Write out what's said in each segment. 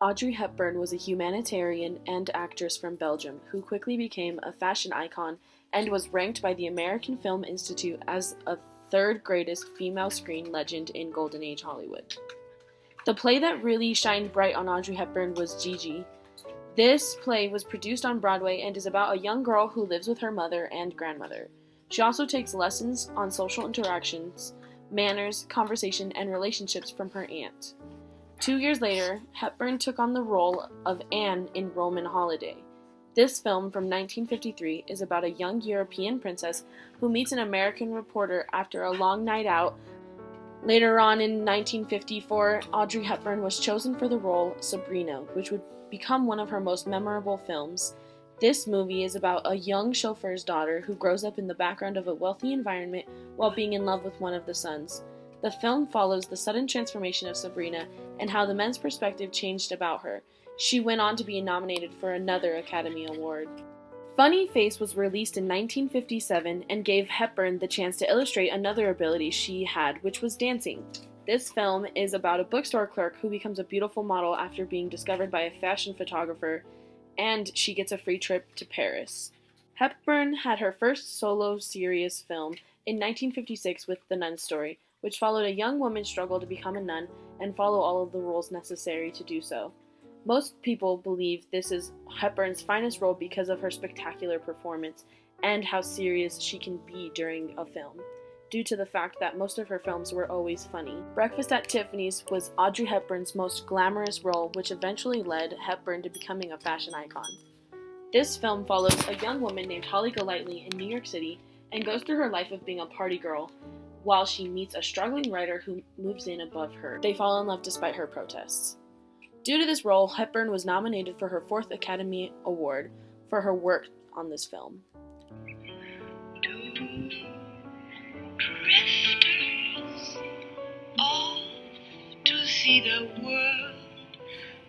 Audrey Hepburn was a humanitarian and actress from Belgium who quickly became a fashion icon and was ranked by the American Film Institute as a third greatest female screen legend in Golden Age Hollywood. The play that really shined bright on Audrey Hepburn was Gigi. This play was produced on Broadway and is about a young girl who lives with her mother and grandmother. She also takes lessons on social interactions, manners, conversation, and relationships from her aunt. 2 years later, Hepburn took on the role of Anne in Roman Holiday. This film from 1953 is about a young European princess who meets an American reporter after a long night out. Later on in 1954, Audrey Hepburn was chosen for the role Sabrina, which would become one of her most memorable films. This movie is about a young chauffeur's daughter who grows up in the background of a wealthy environment while being in love with one of the sons. The film follows the sudden transformation of Sabrina and how the men's perspective changed about her. She went on to be nominated for another Academy Award. Funny Face was released in 1957 and gave Hepburn the chance to illustrate another ability she had, which was dancing. This film is about a bookstore clerk who becomes a beautiful model after being discovered by a fashion photographer, and she gets a free trip to Paris. Hepburn had her first solo serious film in 1956 with The Nun Story, which followed a young woman's struggle to become a nun and follow all of the rules necessary to do so. Most people believe this is Hepburn's finest role because of her spectacular performance and how serious she can be during a film, due to the fact that most of her films were always funny. Breakfast at Tiffany's was Audrey Hepburn's most glamorous role, which eventually led Hepburn to becoming a fashion icon. This film follows a young woman named Holly Golightly in New York City and goes through her life of being a party girl, while she meets a struggling writer who moves in above her. They fall in love despite her protests. Due to this role, Hepburn was nominated for her 4th Academy Award for her work on this film. Two drifters off to see the world.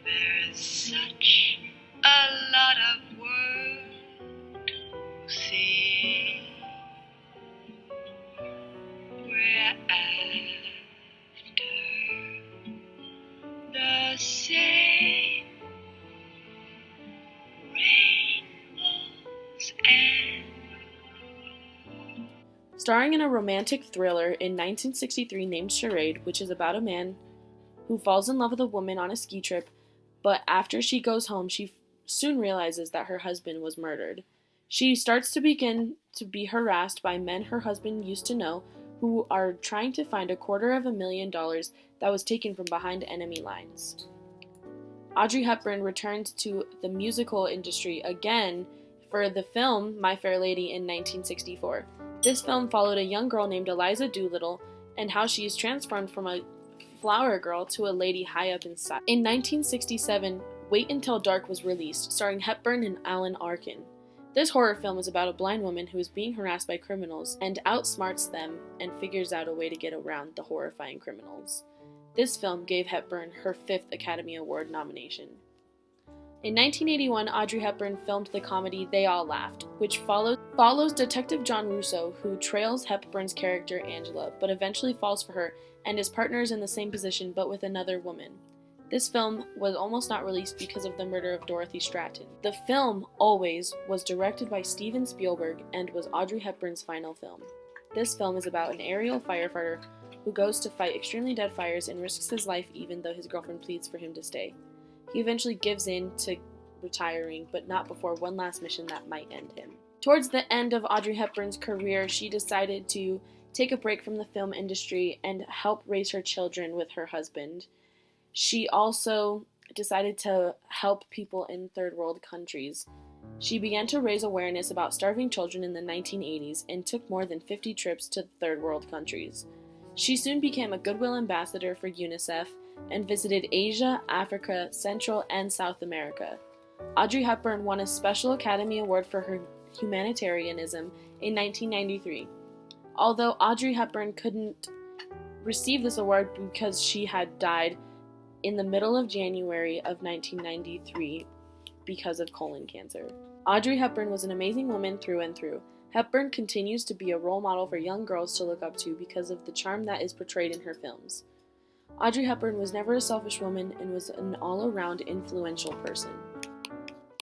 There's such a lot of world to see. We're after the same rainbows and Starring in a romantic thriller in 1963 named Charade, which is about a man who falls in love with a woman on a ski trip, but after she goes home, she soon realizes that her husband was murdered. She starts to begin to be harassed by men her husband used to know, who are trying to find $250,000 that was taken from behind enemy lines. Audrey Hepburn returned to the musical industry again for the film My Fair Lady in 1964. This film followed a young girl named Eliza Doolittle and how she is transformed from a flower girl to a lady high up in style. In 1967, Wait Until Dark was released, starring Hepburn and Alan Arkin. This horror film is about a blind woman who is being harassed by criminals and outsmarts them and figures out a way to get around the horrifying criminals. This film gave Hepburn her 5th Academy Award nomination. In 1981, Audrey Hepburn filmed the comedy They All Laughed, which follows Detective John Russo, who trails Hepburn's character Angela, but eventually falls for her and his partner is in the same position but with another woman. This film was almost not released because of the murder of Dorothy Stratton. The film, Always, was directed by Steven Spielberg and was Audrey Hepburn's final film. This film is about an aerial firefighter who goes to fight extremely dead fires and risks his life even though his girlfriend pleads for him to stay. He eventually gives in to retiring, but not before one last mission that might end him. Towards the end of Audrey Hepburn's career, she decided to take a break from the film industry and help raise her children with her husband. She also decided to help people in third world countries. She began to raise awareness about starving children in the 1980s and took more than 50 trips to third world countries. She soon became a Goodwill ambassador for UNICEF and visited Asia, Africa, Central, and South America. Audrey Hepburn won a Special Academy Award for her humanitarianism in 1993. Although Audrey Hepburn couldn't receive this award because she had died in the middle of January of 1993 because of colon cancer. Audrey Hepburn was an amazing woman through and through. Hepburn continues to be a role model for young girls to look up to because of the charm that is portrayed in her films. Audrey Hepburn was never a selfish woman and was an all-around influential person.